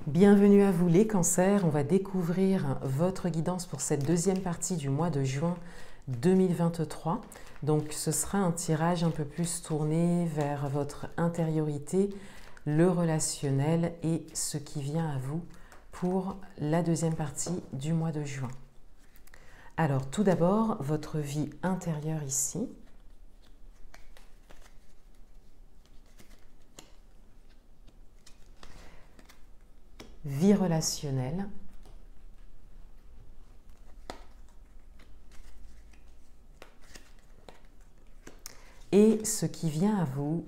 Bienvenue à vous les cancers, on va découvrir votre guidance pour cette deuxième partie du mois de juin 2023. Donc ce sera un tirage un peu plus tourné vers votre intériorité, le relationnel et ce qui vient à vous pour la deuxième partie du mois de juin. Alors tout d'abord, votre vie intérieure ici. Vie relationnelle. Et ce qui vient à vous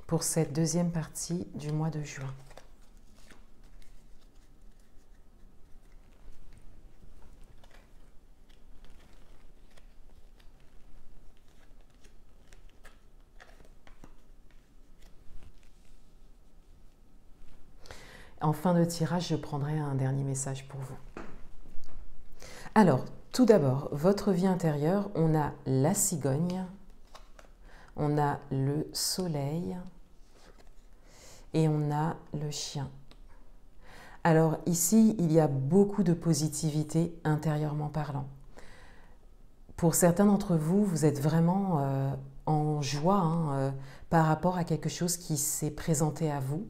pour cette deuxième partie du mois de juin. En fin de tirage, je prendrai un dernier message pour vous. Alors, tout d'abord, votre vie intérieure, on a la cigogne, on a le soleil et on a le chien. Alors ici, il y a beaucoup de positivité intérieurement parlant. Pour certains d'entre vous, vous êtes vraiment en joie par rapport à quelque chose qui s'est présenté à vous.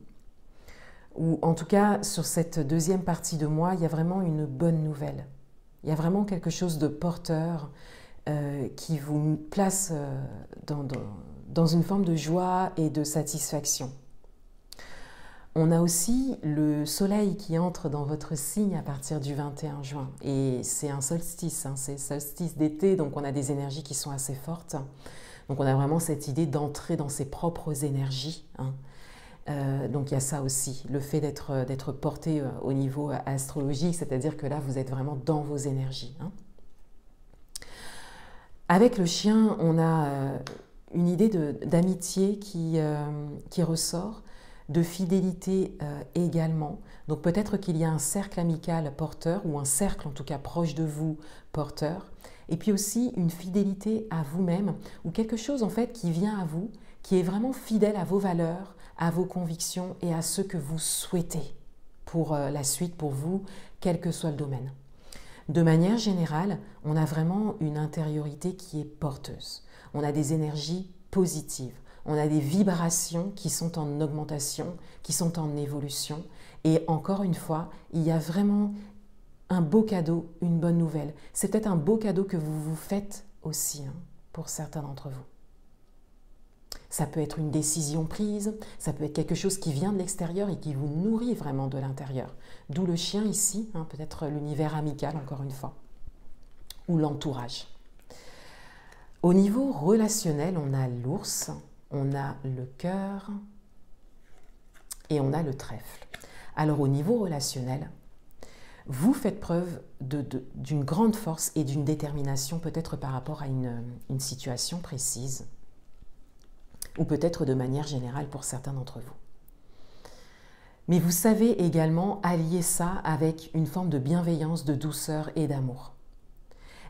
Ou en tout cas, sur cette deuxième partie de mois, il y a vraiment une bonne nouvelle. Il y a vraiment quelque chose de porteur qui vous place dans une forme de joie et de satisfaction. On a aussi le soleil qui entre dans votre signe à partir du 21 juin. Et c'est un solstice, c'est le solstice d'été, donc on a des énergies qui sont assez fortes. Donc on a vraiment cette idée d'entrer dans ses propres énergies. Donc il y a ça aussi, le fait d'être porté au niveau astrologique, c'est-à-dire que là vous êtes vraiment dans vos énergies. Avec le chien, on a une idée d'amitié qui ressort, de fidélité également. Donc peut-être qu'il y a un cercle amical porteur, ou un cercle en tout cas proche de vous porteur, et puis aussi une fidélité à vous-même, ou quelque chose en fait qui vient à vous, qui est vraiment fidèle à vos valeurs, à vos convictions et à ce que vous souhaitez pour la suite, pour vous, quel que soit le domaine. De manière générale, on a vraiment une intériorité qui est porteuse. On a des énergies positives, on a des vibrations qui sont en augmentation, qui sont en évolution. Et encore une fois, il y a vraiment un beau cadeau, une bonne nouvelle. C'est peut-être un beau cadeau que vous vous faites aussi pour certains d'entre vous. Ça peut être une décision prise, ça peut être quelque chose qui vient de l'extérieur et qui vous nourrit vraiment de l'intérieur. D'où le chien ici, peut-être l'univers amical encore une fois, ou l'entourage. Au niveau relationnel, on a l'ours, on a le cœur et on a le trèfle. Alors au niveau relationnel, vous faites preuve d'une grande force et d'une détermination peut-être par rapport à une situation précise, ou peut-être de manière générale pour certains d'entre vous. Mais vous savez également allier ça avec une forme de bienveillance, de douceur et d'amour.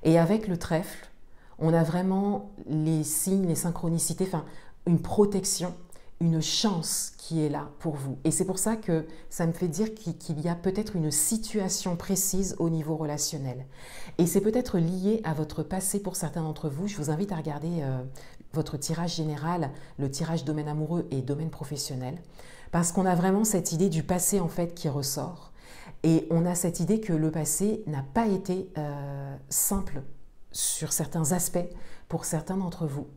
Et avec le trèfle, on a vraiment les signes, les synchronicités, enfin une protection, une chance qui est là pour vous. Et c'est pour ça que ça me fait dire qu'il y a peut-être une situation précise au niveau relationnel. Et c'est peut-être lié à votre passé pour certains d'entre vous. Je vous invite à regarder votre tirage général, le tirage domaine amoureux et domaine professionnel, parce qu'on a vraiment cette idée du passé en fait qui ressort. Et on a cette idée que le passé n'a pas été simple sur certains aspects pour certains d'entre vous.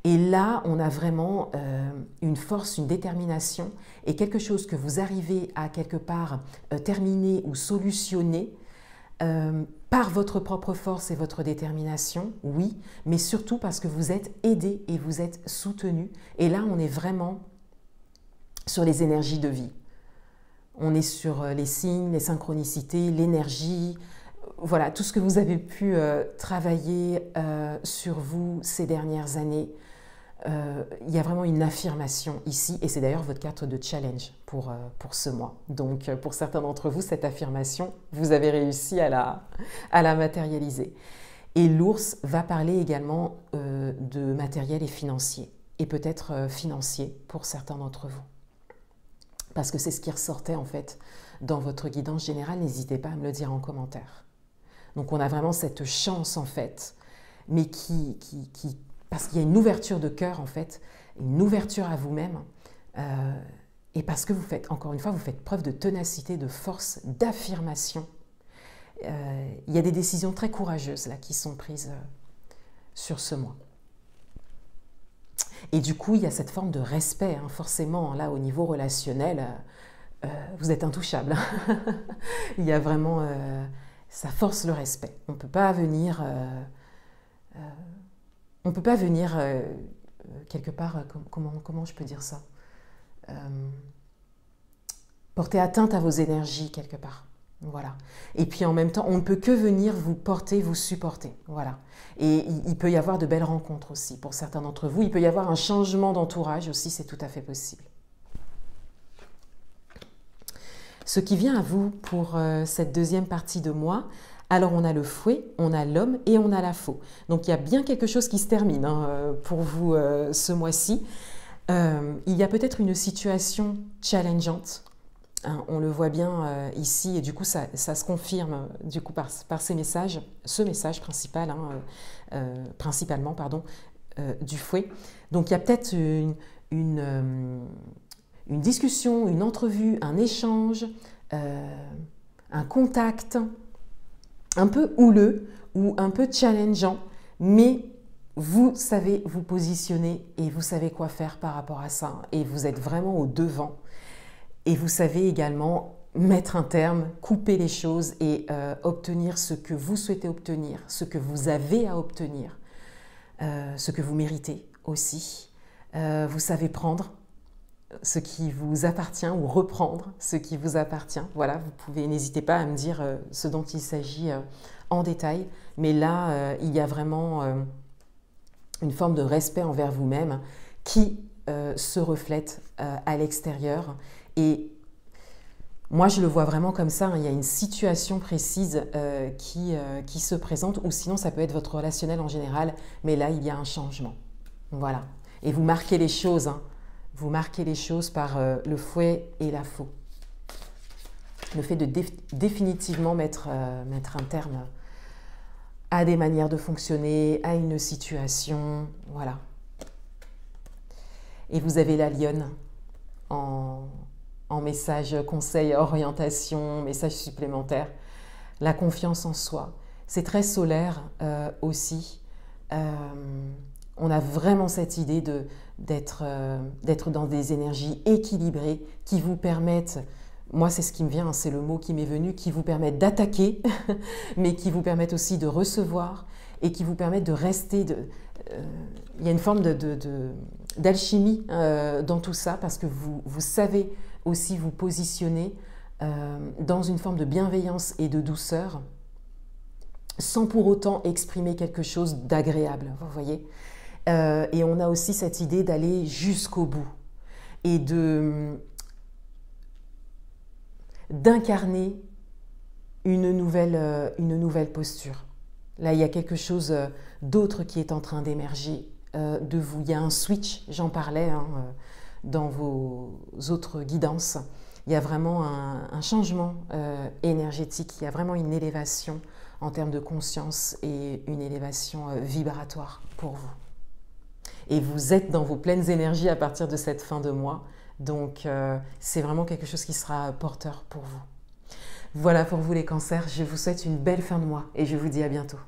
Et là, on a vraiment une force, une détermination et quelque chose que vous arrivez à quelque part terminer ou solutionner par votre propre force et votre détermination, oui, mais surtout parce que vous êtes aidé et vous êtes soutenu. Et là, on est vraiment sur les énergies de vie. On est sur les signes, les synchronicités, l'énergie, voilà, tout ce que vous avez pu travailler sur vous ces dernières années. Il y a vraiment une affirmation ici, et c'est d'ailleurs votre carte de challenge pour ce mois. Donc pour certains d'entre vous, cette affirmation, vous avez réussi à la matérialiser. Et l'ours va parler également de matériel et financier, et peut-être financier pour certains d'entre vous. parce que c'est ce qui ressortait en fait dans votre guidance générale. N'hésitez pas à me le dire en commentaire. Donc on a vraiment cette chance en fait, mais parce qu'il y a une ouverture de cœur en fait, une ouverture à vous-même, et parce que vous faites, encore une fois, vous faites preuve de ténacité, de force, d'affirmation. Il y a des décisions très courageuses là qui sont prises sur ce mois. Et du coup, il y a cette forme de respect, hein, forcément, là, au niveau relationnel, vous êtes intouchable. Il y a vraiment... ça force le respect. On ne peut pas venir... quelque part, comment je peux dire ça, porter atteinte à vos énergies, quelque part. Voilà. Et puis en même temps, on ne peut que venir vous porter, vous supporter. Voilà. Et il peut y avoir de belles rencontres aussi pour certains d'entre vous. Il peut y avoir un changement d'entourage aussi, c'est tout à fait possible. Ce qui vient à vous pour cette deuxième partie de mois, alors on a le fouet, on a l'homme et on a la faux. Donc il y a bien quelque chose qui se termine hein, pour vous ce mois-ci. Il y a peut-être une situation challengeante. Hein, on le voit bien ici et du coup ça se confirme du coup par ces messages, ce message principal, hein, principalement pardon, du fouet. Donc il y a peut-être une discussion, une entrevue, un échange, un contact un peu houleux ou un peu challengeant, mais vous savez vous positionner et vous savez quoi faire par rapport à ça et vous êtes vraiment au devant. Et vous savez également mettre un terme, couper les choses et obtenir ce que vous souhaitez obtenir, ce que vous avez à obtenir, ce que vous méritez aussi. Vous savez prendre ce qui vous appartient ou reprendre ce qui vous appartient. Voilà, vous pouvez, n'hésitez pas à me dire ce dont il s'agit en détail. Mais là, il y a vraiment une forme de respect envers vous-même qui se reflète à l'extérieur. Et moi, je le vois vraiment comme ça, hein. Il y a une situation précise qui se présente, ou sinon, ça peut être votre relationnel en général, mais là, il y a un changement. Voilà. Et vous marquez les choses, hein. Vous marquez les choses par le fouet et la faux. Le fait de définitivement mettre un terme à des manières de fonctionner, à une situation, voilà. Et vous avez la lionne en message conseil, orientation, message supplémentaire. La confiance en soi. C'est très solaire aussi. On a vraiment cette idée d'être dans des énergies équilibrées qui vous permettent, moi c'est ce qui me vient, c'est le mot qui m'est venu, qui vous permettent d'attaquer, mais qui vous permettent aussi de recevoir et qui vous permettent de rester. Il y a une forme d'alchimie dans tout ça parce que vous savez aussi vous positionner dans une forme de bienveillance et de douceur sans pour autant exprimer quelque chose d'agréable, vous voyez. Et on a aussi cette idée d'aller jusqu'au bout et d'incarner une nouvelle posture. Là, il y a quelque chose d'autre qui est en train d'émerger de vous. Il y a un switch, j'en parlais hein, dans vos autres guidances. Il y a vraiment un changement énergétique, il y a vraiment une élévation en termes de conscience et une élévation vibratoire pour vous. Et vous êtes dans vos pleines énergies à partir de cette fin de mois. Donc, c'est vraiment quelque chose qui sera porteur pour vous. Voilà pour vous les cancers. Je vous souhaite une belle fin de mois et je vous dis à bientôt.